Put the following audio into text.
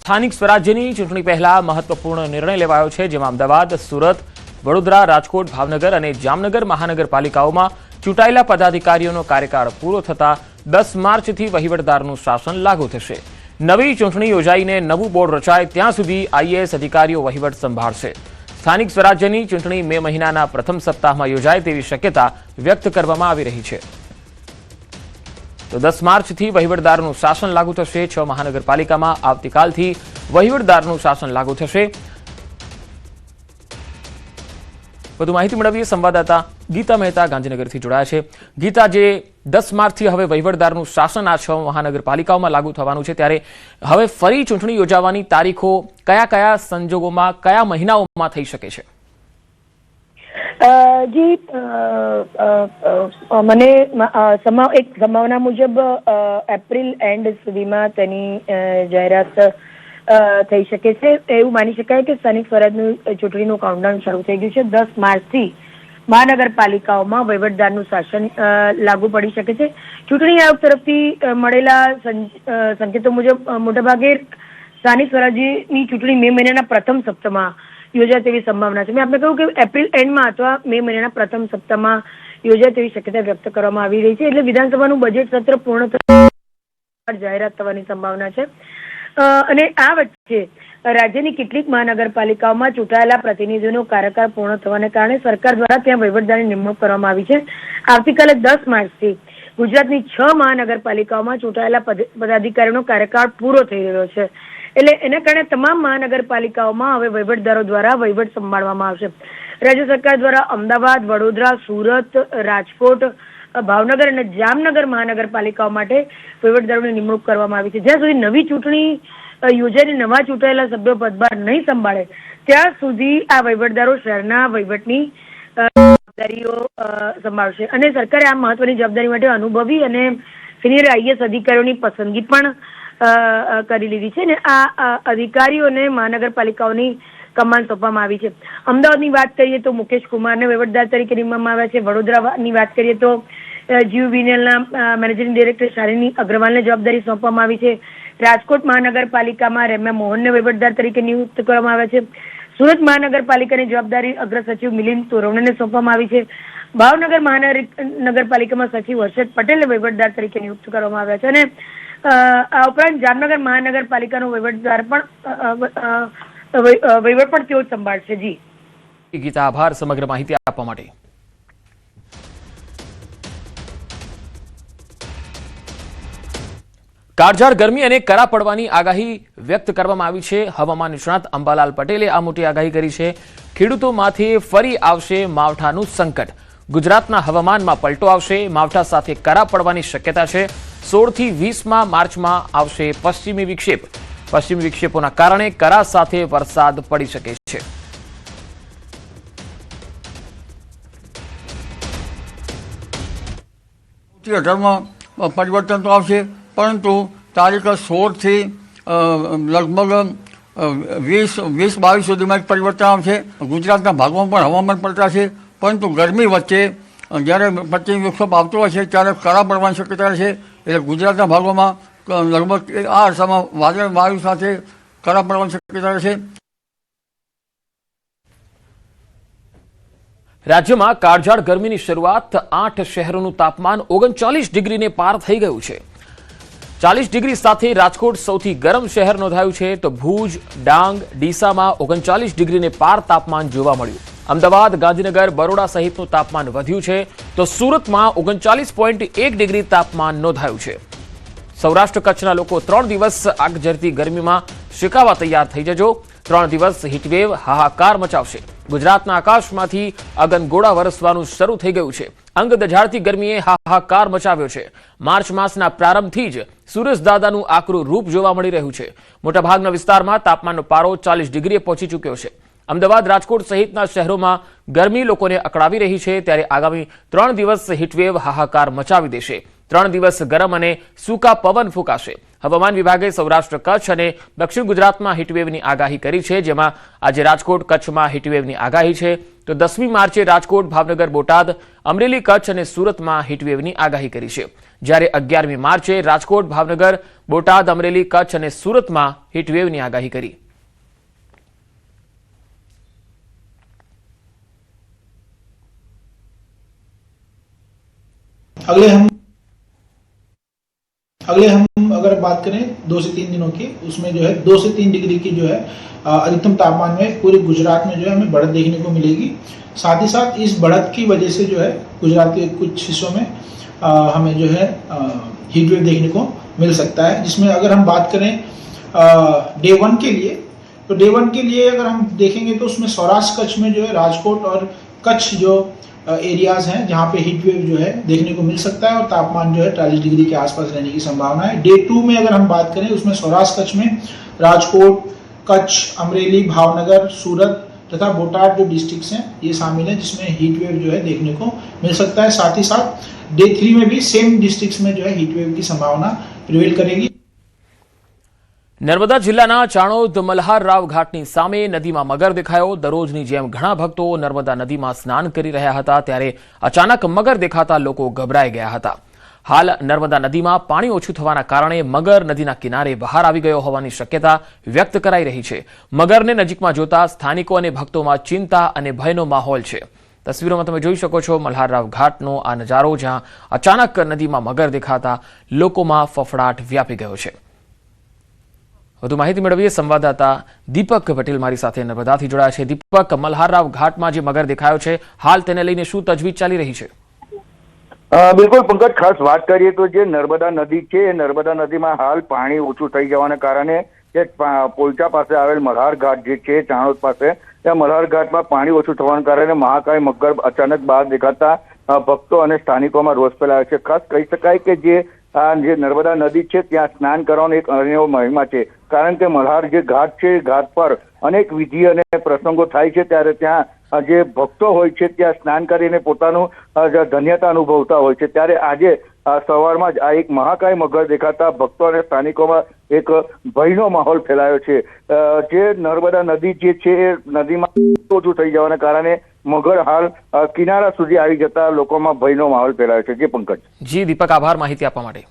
સ્થાનિક સ્વરાજ્યની ચૂંટણી પહેલા મહત્વપૂર્ણ નિર્ણય લેવાયો છે, જેમાં અમદાવાદ, સુરત, વડોદરા, રાજકોટ, ભાવનગર અને જામનગર મહાનગરપાલિકાઓમાં ચૂંટાયેલા પદાધિકારીઓનો કાર્યકાળ પૂરો થતા 10 માર્ચથી વહીવટદારનું શાસન લાગુ થશે। નવી ચૂંટણી યોજાઈને નવું બોર્ડ રચાય ત્યાં સુધી આઈએએસ અધિકારીઓ વહીવટ સંભાળશે। સ્થાનિક સ્વરાજ્યની ચૂંટણી મે મહિનાના પ્રથમ સપ્તાહમાં યોજાય તેવી શક્યતા વ્યક્ત કરવામાં આવી રહી છે। તો 10 માર્ચથી વહીવટદારનું શાસન લાગુ થશે। 6 મહાનગરપાલિકામાં આવતીકાલથી વહીવટદારનું શાસન લાગુ થશે। વધુ માહિતી મેળવીએ સંવાદદાતા ગીતા મહેતા ગાંધીનગરથી જોડાયા છે। ગીતા, જે 10 માર્ચથી હવે વહીવટદારનું શાસન આ 6 મહાનગરપાલિકાઓમાં લાગુ થવાનું છે, ત્યારે હવે ફરી ચૂંટણી યોજાવાની તારીખો કયા કયા સંજોગોમાં, કયા મહિનાઓમાં થઈ શકે છે? જી, મને એક સંભાવના મુજબ એપ્રિલ એન્ડ સુધીમાં તેની જાહેરાત થઈ શકે છે। એવું માની શકાય કે સ્થાનિક સ્વરાજની ચૂંટણીનું કાઉન્ટડાઉન શરૂ થઈ ગયું છે। 10 માર્ચથી મહાનગરપાલિકાઓમાં વહીવટદારનું શાસન લાગુ પડી શકે છે। ચૂંટણી આયોગ તરફથી મળેલા સંકેતો મુજબ મોટાભાગે સ્થાનિક સ્વરાજ્યની ચૂંટણી મે મહિનાના પ્રથમ સપ્તાહમાં યોજાય તેવી સંભાવના છે। મેં આપણે કહ્યું કે એપ્રિલ એન્ડમાં અથવા મે મહિનાના પ્રથમ સપ્તાહમાં યોજાય તેવી શક્યતા વ્યક્ત કરવામાં આવી રહી છે। એટલે વિધાનસભાનું બજેટ સત્ર પૂર્ણ થતાં જાહેરાત થવાની સંભાવના છે। અને આ વચ્ચે રાજ્યની કેટલીક મહાનગરપાલિકાઓમાં ચૂંટાયેલા પ્રતિનિધિઓનો કાર્યકાળ પૂર્ણ થવાને કારણે સરકાર દ્વારા ત્યાં વહીવટદારની નિમણૂક કરવામાં આવી છે। આવતીકાલે 10 માર્ચથી ગુજરાતની 6 મહાનગરપાલિકાઓમાં ચૂંટાયેલા પદાધિકારીઓનો કાર્યકાળ પૂરો થઈ રહ્યો છે। એટલે એના કારણે તમામ મહાનગરપાલિકાઓમાં હવે વહીવટદારો દ્વારા વહીવટ સંભાળવામાં આવશે। રાજ્ય સરકાર દ્વારા અમદાવાદ, વડોદરા, સુરત, રાજકોટ, ભાવનગર અને જામનગર મહાનગરપાલિકાઓ માટે વહીવટદારોની નિમણૂક કરવામાં આવી છે। જ્યાં સુધી નવી ચૂંટણી યોજાઈને નવા ચૂંટાયેલા સભ્યો પદભાર નહીં સંભાળે ત્યાં સુધી આ વહીવટદારો શહેરના વહીવટની જવાબદારીઓ સંભાળશે। અને સરકારે આ મહત્વની જવાબદારી માટે અનુભવી અને સિનિયર આઈએએસ અધિકારીઓની પસંદગી પણ કરી લીધી છે ને આ અધિકારીઓને મહાનગરપાલિકાઓની કમાન સોંપવામાં આવી છે। અમદાવાદની વાત કરીએ તો મુકેશ કુમારને વહીવટદાર તરીકે નિમવામાં આવ્યા છે। વડોદરાની વાત કરીએ તો જીયુવીએનએલના મેનેજિંગ ડાયરેક્ટર શાલિની અગ્રવાલને જવાબદારી સોંપવામાં આવી છે। રાજકોટ મહાનગરપાલિકામાં રેમ્યા મોહનને વહીવટદાર તરીકે નિયુક્ત કરવામાં આવ્યા છે। સુરત મહાનગરપાલિકાની જવાબદારી અગ્ર સચિવ મિલિંદ તોરવણેને સોંપવામાં આવી છે। ભાવનગર મહાનગરપાલિકામાં સચિવ હર્ષદ પટેલને વહીવટદાર તરીકે નિયુક્ત કરવામાં આવ્યા છે। અને આ ઉપરાંત જામનગર મહાનગરપાલિકાનો વહીવટદાર પણ વહીવટ પણ તેઓ સંભાળશે। જી ગીતા, આભાર સમગ્ર માહિતી આપવા માટે। કાળઝાળ ગરમી અને કરા પડવાની આગાહી વ્યક્ત કરવામાં આવી છે। હવામાન નિષ્ણાત અંબાલાલ પટેલે આ મોટી આગાહી કરી છે। ખેડૂતો માથે ફરી આવશે માવઠાનું સંકટ। ગુજરાતના હવામાનમાં પલટો આવશે। માવઠા સાથે કરા પડવાની શક્યતા છે। 16 થી 20 માર્ચમાં આવશે પશ્ચિમી વિક્ષેપ। પશ્ચિમી વિક્ષેપોના કારણે કરા સાથે વરસાદ પડી શકે છે। પરિવર્તન તો આવશે, પરંતુ તારીખ 16 થી લગભગ 20-22 સુધીમાં પરિવર્તન આવશે। ગુજરાતના ભાગોમાં પણ હવામાન પલટાશે, પરંતુ ગરમી વચ્ચે જ્યારે પશ્ચિમ વિક્ષેપ આવતો હોય છે ત્યારે કરા પડવાની શક્યતા છે। એટલે ગુજરાતના ભાગોમાં લગભગ આ અરસામાં વાયુ સાથે કરા પડવાની શક્યતા છે। રાજ્યમાં કાળઝાળ ગરમીની શરૂઆત 8 શહેરોનું તાપમાન 39 ડિગ્રીને પાર થઈ ગયું છે। 40 ડિગ્રી સાથે રાજકોટ સૌથી ગરમ શહેર નોંધાયું છે, તો ભુજ, ડાંગ, ડીસામાં 39 ડિગ્રીને પાર તાપમાન જોવા મળ્યું। અમદાવાદ, ગાંધીનગર, બરોડા સહિતનું તાપમાન વધ્યું છે, તો સુરતમાં 39.1 ડિગ્રી તાપમાન નોંધાયું છે। સૌરાષ્ટ્ર કચ્છના લોકો 3 દિવસ આગ ઝરતી ગરમીમાં શેકાવા તૈયાર થઈ જજો। 3 દિવસ હીટવેવ હાહાકાર મચાવશે। ગુજરાતના આકાશમાંથી અગનગોળા વરસવાનું શરૂ થઈ ગયું છે। અંગ દઝાડતી ગરમીએ હાહાકાર મચાવ્યો છે। માર્ચ માસના પ્રારંભથી જ સૂરજદાદાનું આકરું રૂપ જોવા મળી રહ્યું છે। મોટાભાગના વિસ્તારમાં તાપમાનનો પારો 40 ડિગ્રીએ પહોંચી ચૂક્યો છે। અમદાવાદ, રાજકોટ સહિતના શહેરોમાં ગરમી લોકોને અકળાવી રહી છે, ત્યારે આગામી 3 દિવસ હીટવેવ હાહાકાર મચાવી દેશે। 3 દિવસ ગરમ અને સૂકા પવન ફૂંકાશે. હવામાન વિભાગે સૌરાષ્ટ્ર, કચ્છ અને દક્ષિણ ગુજરાતમાં હીટવેવની આગાહી કરી છે, જેમાં આજે રાજકોટ, કચ્છમાં હીટવેવની આગાહી છે. તો 10મી માર્ચે રાજકોટ, ભાવનગર, બોટાદ, અમરેલી, કચ્છ અને સુરતમાં હીટવેવની આગાહી કરી છે. જ્યારે 11મી માર્ચે રાજકોટ, ભાવનગર, બોટાદ, અમરેલી, કચ્છ અને સુરતમાં હીટવેવની આગાહી કરી. अगले हम अगर बात करें 2 से 3 दिनों की, उसमें जो है 2 से 3 डिग्री की जो है अधिकतम तापमान में पूरे गुजरात में जो है हमें बढ़त देखने को मिलेगी. साथ ही साथ इस बढ़त की वजह से जो है गुजरात के कुछ हिस्सों में हमें जो है हीट वेव देखने को मिल सकता है. जिसमें अगर हम बात करें डे 1 के लिए, तो डे 1 के लिए अगर हम देखेंगे तो उसमें सौराष्ट्र कच्छ में जो है राजकोट और कच्छ जो एरियाज हैं जहाँ पे हीट वेव जो है देखने को मिल सकता है और तापमान जो है 40 डिग्री के आसपास रहने की संभावना है. डे 2 में अगर हम बात करें उसमें सौराष्ट्र कच्छ में राजकोट, कच्छ, अमरेली, भावनगर, सूरत तथा बोटाद जो डिस्ट्रिक्ट्स हैं ये शामिल है, जिसमें हीट वेव जो है देखने को मिल सकता है. साथ ही साथ डे 3 में भी सेम डिस्ट्रिक्ट्स में जो है हीट वेव की संभावना प्रिवेल करेगी. નર્મદા જિલ્લાના ચાણોદ મલ્હાર રાવ ઘાટની સામે નદીમાં મગર દેખાયો. દરરોજની જેમ ઘણા ભક્તો નર્મદા નદીમાં સ્નાન કરી રહ્યા હતા, ત્યારે અચાનક મગર દેખાતા લોકો ગભરાઈ ગયા હતા. હાલ નર્મદા નદીમાં પાણી ઓછું થવાના કારણે મગર નદીના કિનારે બહાર આવી ગયો હોવાની શક્યતા વ્યક્ત કરાઈ રહી છે. મગરને નજીકમાં જોતા સ્થાનિકો અને ભક્તોમાં ચિંતા અને ભયનો માહોલ છે. તસવીરોમાં તમે જોઈ શકો છો મલ્હાર રાવ ઘાટનો આ નજારો, જ્યાં અચાનક નદીમાં મગર દેખાતા લોકોમાં ફફડાટ વ્યાપી ગયો છે. વધુ માહિતી મેળવીએ સંવાદદાતા દીપક પટેલ મારી સાથે નર્મદાથી જોડાયા છે. દીપક, મલ્હાર રાવ ઘાટમાં જે મગર દેખાયો છે, હાલ તેને લઈને શું તજવીજ ચાલી રહી છે? બિલકુલ પંકજ, ખાસ વાત કરીએ તો જે નર્મદા નદી છે એ નર્મદા નદીમાં હાલ પાણી ઓછું થઈ જવાને કારણે જે પોલચા પાસે આવેલ મલ્હાર ઘાટ જે છે ચાણોદ પાસે, ત્યાં મલ્હાર ઘાટમાં પાણી ઓછું થવાને કારણે મહાકાય મગર અચાનક બહાર દેખાતા ભક્તો અને સ્થાનિકોમાં રોષ ફેલાયો છે. ખાસ કહી શકાય કે જે નર્મદા નદી છે ત્યાં સ્નાન કરવાનો એક અનન્ય મહિમા છે, કારણ કે મલ્હાર જે ઘાટ છે ઘાટ પર અનેક વિધિ અને પ્રસંગો થાય છે, ત્યારે ત્યાં જે ભક્તો હોય છે ત્યાં સ્નાન કરીને પોતાનું ધન્યતા અનુભવતા હોય છે. ત્યારે આજે સવારમાં જ આ એક મહાકાય મગર દેખાતા ભક્તો અને સ્થાનિકોમાં એક ભયનો માહોલ ફેલાયો છે. જે નર્મદા નદી જે છે એ નદીમાં ઓછું થઈ જવાના કારણે મગર હાલ કિનારા સુધી આવી જતા લોકોમાં ભયનો માહોલ ફેલાયો છે. જે પંકજ. જી દીપક, આભાર માહિતી આપવા માટે.